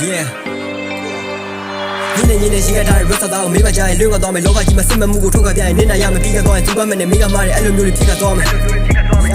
Yeah 你的膝盖他是 rust 到没把家六个刀没老把鸡嘛什么木骨ထုတ်个边你那样没比个刀主管们的没个妈的爱轮流的皮个刀没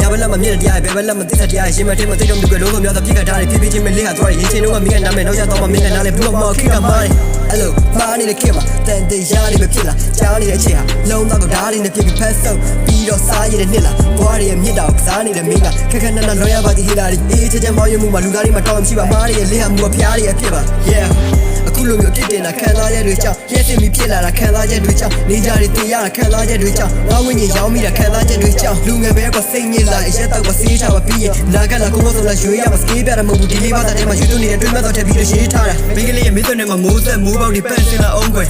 要不那么面的底别不那么底下底先把天嘛这种这个龙头苗的皮个渣的皮皮筋没厉害多的以前如果没个男的老家刀嘛没个拿来不嘛开个妈的 Hello 妈你的 kid 嘛但得压力没撇了家里的钱啊龙那个打理的皮皮 pass 逼到撒野的你了我的也灭到撒你的命啊看看那老样把你黑了一切毛有木嘛路大里嘛当起吧妈的也厉害木撇的也撇吧 Yeahအခုလိုမျိုးဖြစ်တင်တာခံစားချက်တွေကြောင့်ရက်စင်ပြီးဖြစ်လာတာခံစားချက်တွေကြောင့်နေကြတွေတည်ရတာခံစားချက်တွေကြောင့်ငါဝိညာဉ်ရောင်းမိတာခံစားချက်တွေကြောင့်လူငယ်ပဲကစိတ်ညစ်လာရက်တော့ကစေးချပါပြီးရင်နာကလာကိုမဆိုလာရွေးရမှာစကေးပြတာမဟုတ်ဘူးဒီလေးပါတဲ့မှာယူသွနေတဲ့တွင်းမဲ့တော့ထပ်ပြီးရေးထားတာမိန်းကလေးရဲ့မင်းသွင်းနဲ့မှာမိုးဆက်မိုးပေါက်တွေပန့်စင်လာအောင်ကွယ်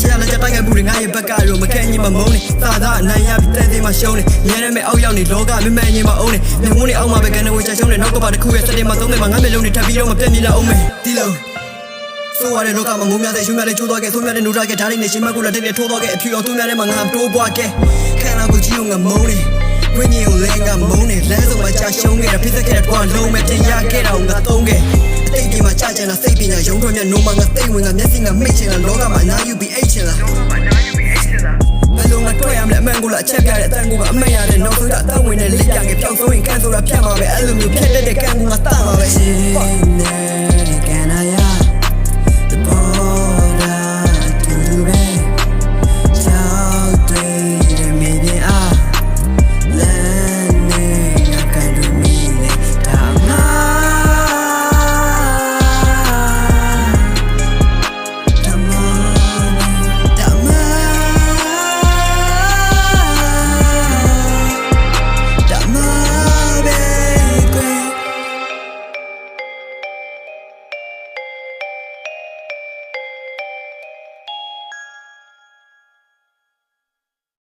ချာလာကြတိုက်ခိုက်မှုတွေငါရဲ့ဘက်ကတော့မခံညင်မမုန်းနေသာသာအနိုင်ရပြီးတဲ့သေးမှရှုံးနေရဲရဲမဲ့အောက်ရောက်နေလောကမမှန်ညင်မအောင်နေမြုံနေအောက်မှာပဲကန်နေဝချရှုံးနေနောက်ကပါတစ်ခုရဲ့စက်တင်မှာသုံးနေမှာငါမျက်လုံးတွေထပ်ပြီးတော့မပြတ်မြင်လာအောင်မယ်ဒီလိုဆိုရတဲ့လောကမှာမိုးများတဲ့ရှုံးများတဲ့ချိုးသွားခဲ့ဆိုးများတဲ့နိုးထားခဲ့ဓာတ်တွေနဲ့ရှင်မကူလာတဲ့ထိုးသွားခဲ့အဖြူအောင်သူများတဲ့မှာငါတိုးပွားခဲ့ခံလာကိုကြည့်အောင်ငါမုန်းနေဝိညာဉ်ကိုလည်းငါမုန်းနေလဲဆုံးမှာကြာရှုံးခဲ့တာဖြစ်ခဲ့တဲ့ဘဝလုံးမဲ့တင်ရခဲ့တာကိုငါသုံးခဲ့အတိတ်ကြီးမှာကြာကျန်တာစိတ်ပညာရုံးထွက်မြတ်နိုးမှာငါသိဝင်ငါမျက်စိငါမိတ်ချင်တာလောကမှာနာယူပြီးအိတ်ချင်လားဘယ်လိုငါတွေ့ရမလဲအမှန်ကိုလားအချက်ပြတဲ့အတန်ကိုကအမှန်ရတဲ့နောက်ဆုံးကအတန်ဝင်တဲ့လက်ပြငယ်ပြောင်းဆုံးရင်ကန်ဆိုတာဖြတ်မှာပဲအဲ့လိုမျိုးဖြစ်တဲ့ကံကိုငါတတ်မှာပဲ